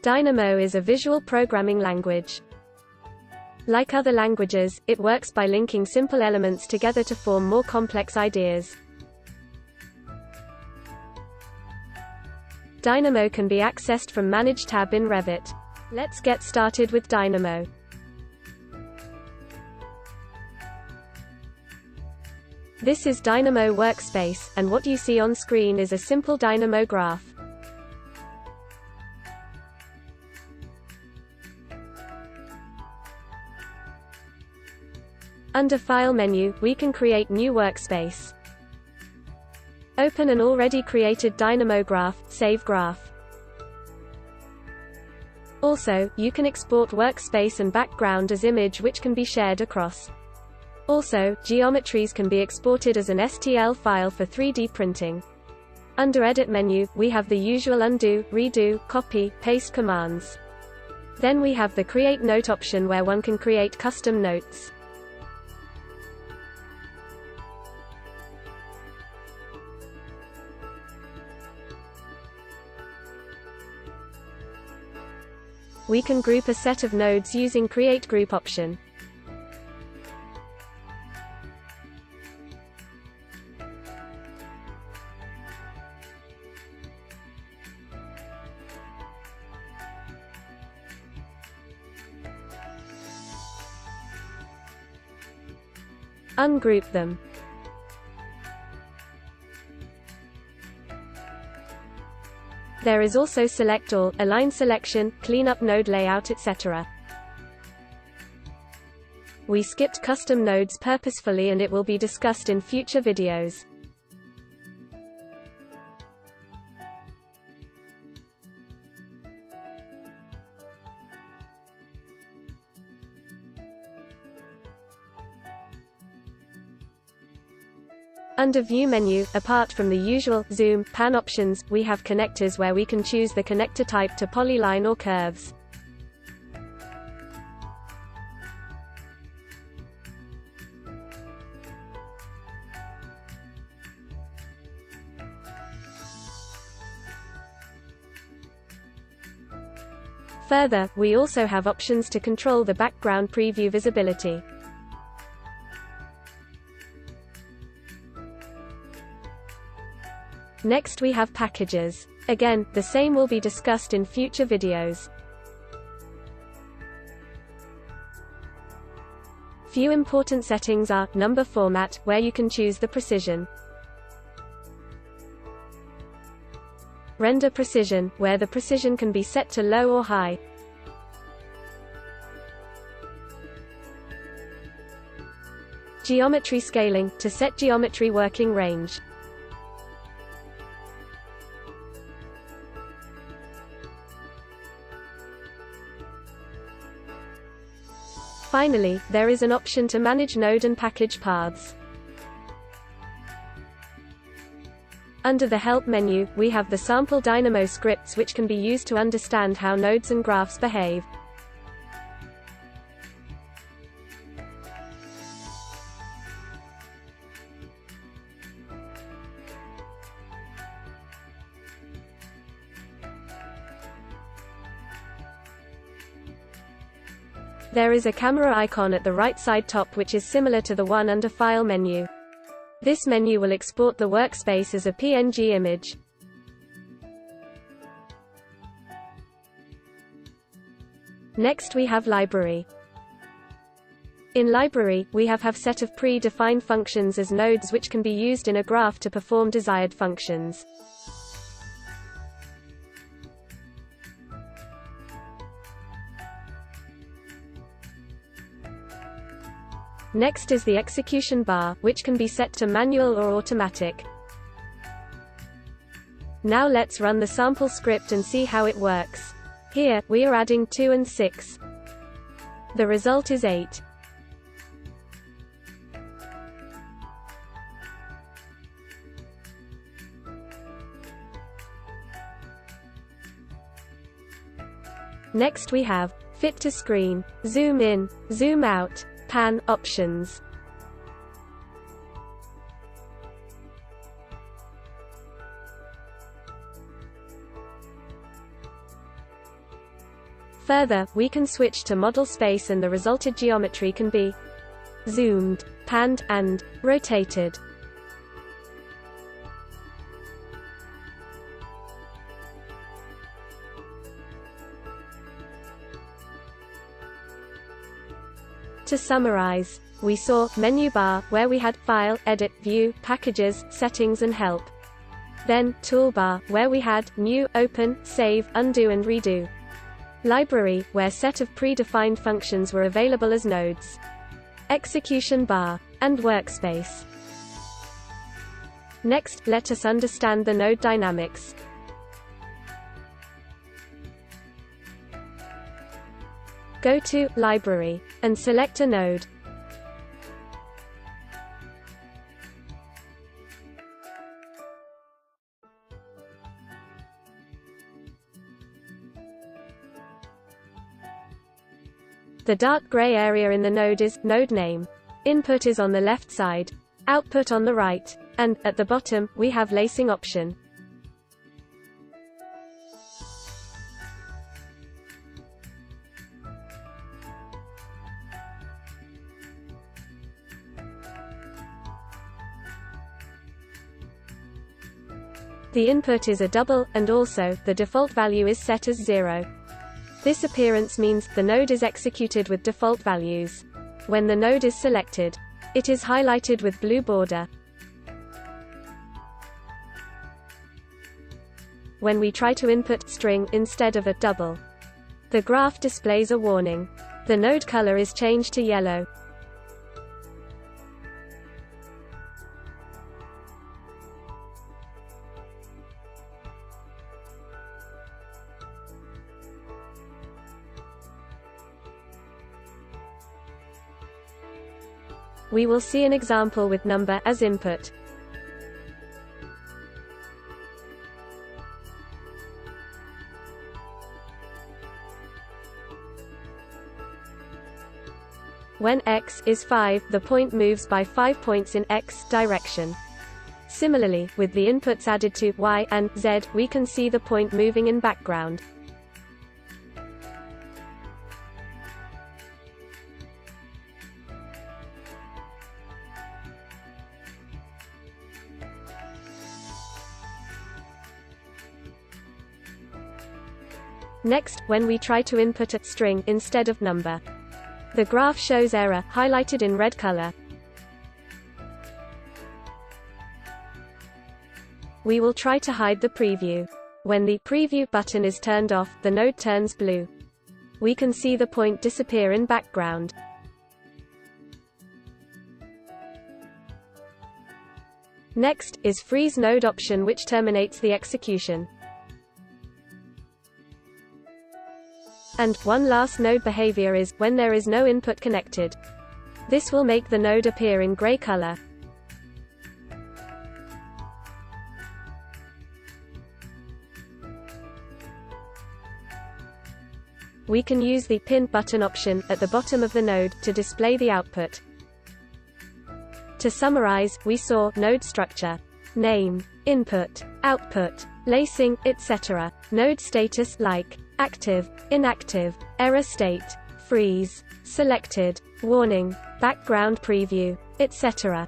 Dynamo is a visual programming language. Like other languages, it works by linking simple elements together to form more complex ideas. Dynamo can be accessed from Manage tab in Revit. Let's get started with Dynamo. This is Dynamo Workspace, and what you see on screen is a simple Dynamo graph. Under File menu, we can create new workspace. Open an already created Dynamo graph, Save Graph. Also, you can export workspace and background as image which can be shared across. Also, geometries can be exported as an STL file for 3D printing. Under Edit menu, we have the usual undo, redo, copy, paste commands. Then we have the Create Note option where one can create custom notes. We can group a set of nodes using Create Group option. Ungroup them. There is also Select All, Align Selection, Clean Up Node Layout, etc. We skipped custom nodes purposefully and it will be discussed in future videos. Under View menu, apart from the usual zoom, pan options, we have connectors where we can choose the connector type to polyline or curves. Further, we also have options to control the background preview visibility. Next we have packages. Again, the same will be discussed in future videos. Few important settings are number format, where you can choose the precision. Render precision, where the precision can be set to low or high. Geometry scaling, to set geometry working range. Finally, there is an option to manage node and package paths. Under the Help menu, we have the sample Dynamo scripts which can be used to understand how nodes and graphs behave. There is a camera icon at the right side top which is similar to the one under File menu. This menu will export the workspace as a PNG image. Next we have Library. In Library, we have set of pre-defined functions as nodes which can be used in a graph to perform desired functions. Next is the execution bar, which can be set to manual or automatic. Now let's run the sample script and see how it works. Here, we are adding 2 and 6. The result is 8. Next we have Fit to Screen, Zoom In, Zoom Out, Pan options. Further, we can switch to model space and the resulted geometry can be zoomed, panned, and rotated. To summarize, we saw menu bar, where we had File, Edit, View, Packages, Settings and Help. Then, Toolbar, where we had New, Open, Save, Undo and Redo. Library, where set of predefined functions were available as nodes. Execution bar, and Workspace. Next, let us understand the node dynamics. Go to Library, and select a node. The dark gray area in the node is node name. Input is on the left side, output on the right, and at the bottom, we have lacing option. The input is a double, and also, the default value is set as 0. This appearance means, the node is executed with default values. When the node is selected, it is highlighted with blue border. When we try to input string instead of a double, the graph displays a warning. The node color is changed to yellow. We will see an example with number as input. When x is 5, the point moves by 5 points in x direction. Similarly, with the inputs added to y and z, we can see the point moving in background. Next, when we try to input a string instead of number, the graph shows error, highlighted in red color. We will try to hide the preview. When the preview button is turned off, the node turns blue. We can see the point disappear in background. Next, is freeze node option, which terminates the execution. And, one last node behavior is, when there is no input connected. This will make the node appear in gray color. We can use the Pin button option, at the bottom of the node, to display the output. To summarize, we saw, node structure, name, input, output, lacing, etc. Node status, like, active, inactive, error state, freeze, selected, warning, background preview, etc.